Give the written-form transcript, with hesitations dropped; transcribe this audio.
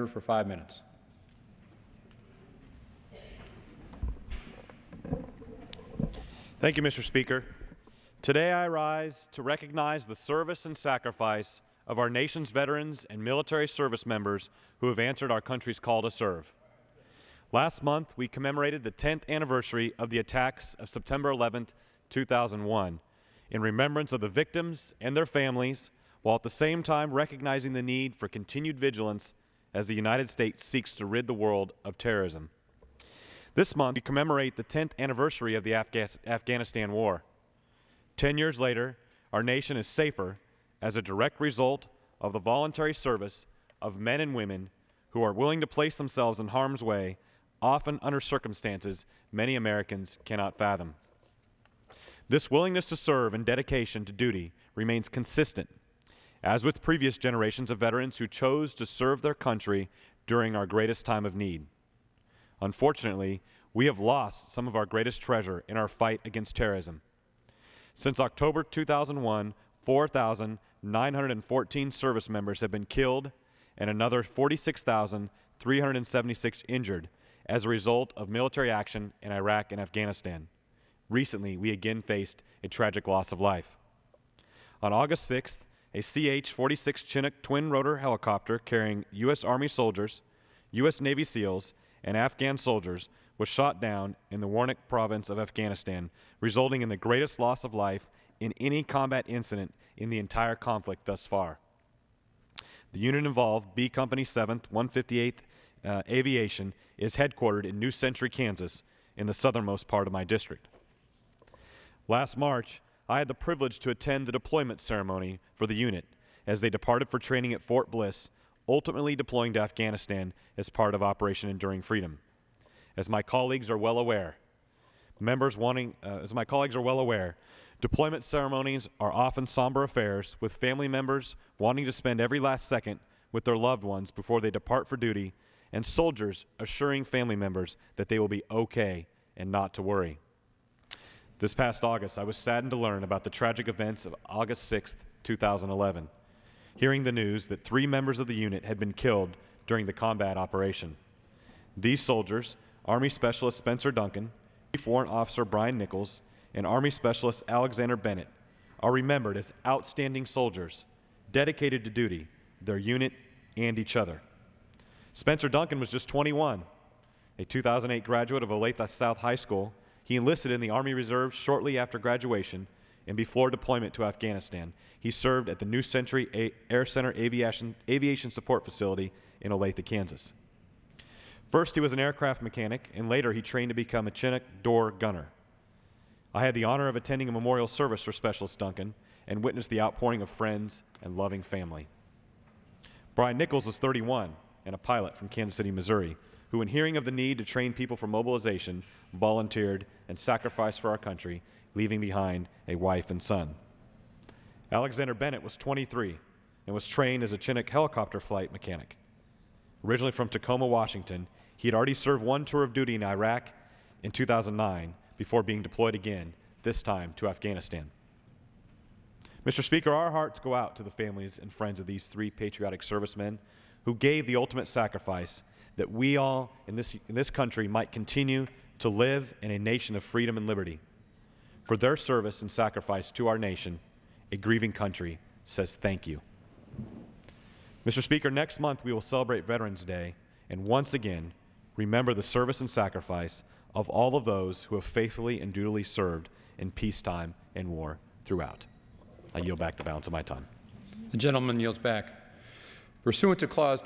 For 5 minutes. Thank you, Mr. Speaker. Today I rise to recognize the service and sacrifice of our nation's veterans and military service members who have answered our country's call to serve. Last month, we commemorated the 10th anniversary of the attacks of September 11, 2001, in remembrance of the victims and their families, while at the same time recognizing the need for continued vigilance as the United States seeks to rid the world of terrorism. This month, we commemorate the 10th anniversary of the Afghanistan War. 10 years later, our nation is safer as a direct result of the voluntary service of men and women who are willing to place themselves in harm's way, often under circumstances many Americans cannot fathom. This willingness to serve and dedication to duty remains consistent, as with previous generations of veterans who chose to serve their country during our greatest time of need. Unfortunately, we have lost some of our greatest treasure in our fight against terrorism. Since October 2001, 4,914 service members have been killed and another 46,376 injured as a result of military action in Iraq and Afghanistan. Recently, we again faced a tragic loss of life. On August 6th, a CH-46 Chinook twin-rotor helicopter carrying U.S. Army soldiers, U.S. Navy SEALs, and Afghan soldiers was shot down in the Warnak province of Afghanistan, resulting in the greatest loss of life in any combat incident in the entire conflict thus far. The unit involved, B Company 7th, 158th Aviation, is headquartered in New Century, Kansas, in the southernmost part of my district. Last March, I had the privilege to attend the deployment ceremony for the unit as they departed for training at Fort Bliss, ultimately deploying to Afghanistan as part of Operation Enduring Freedom. As my colleagues are well aware, deployment ceremonies are often somber affairs, with family members wanting to spend every last second with their loved ones before they depart for duty, and soldiers assuring family members that they will be okay and not to worry. This past August, I was saddened to learn about the tragic events of August 6th, 2011, hearing the news that 3 members of the unit had been killed during the combat operation. These soldiers, Army Specialist Spencer Duncan, Chief Warrant Officer Brian Nichols, and Army Specialist Alexander Bennett, are remembered as outstanding soldiers, dedicated to duty, their unit, and each other. Spencer Duncan was just 21, a 2008 graduate of Olathe South High School. He enlisted in the Army Reserve shortly after graduation, and before deployment to Afghanistan, he served at the New Century Air Center Aviation Support Facility in Olathe, Kansas. First, he was an aircraft mechanic, and later he trained to become a Chinook door gunner. I had the honor of attending a memorial service for Specialist Duncan and witnessed the outpouring of friends and loving family. Brian Nichols was 31 and a pilot from Kansas City, Missouri, who, in hearing of the need to train people for mobilization, volunteered and sacrificed for our country, leaving behind a wife and son. Alexander Bennett was 23 and was trained as a Chinook helicopter flight mechanic. Originally from Tacoma, Washington, he had already served 1 tour of duty in Iraq in 2009 before being deployed again, this time to Afghanistan. Mr. Speaker, our hearts go out to the families and friends of these 3 patriotic servicemen who gave the ultimate sacrifice that we all in this country might continue to live in a nation of freedom and liberty. For their service and sacrifice to our nation, a grieving country says thank you. Mr. Speaker, next month we will celebrate Veterans Day and once again remember the service and sacrifice of all of those who have faithfully and dutifully served in peacetime and war throughout. I yield back the balance of my time. The gentleman yields back. Pursuant to Clause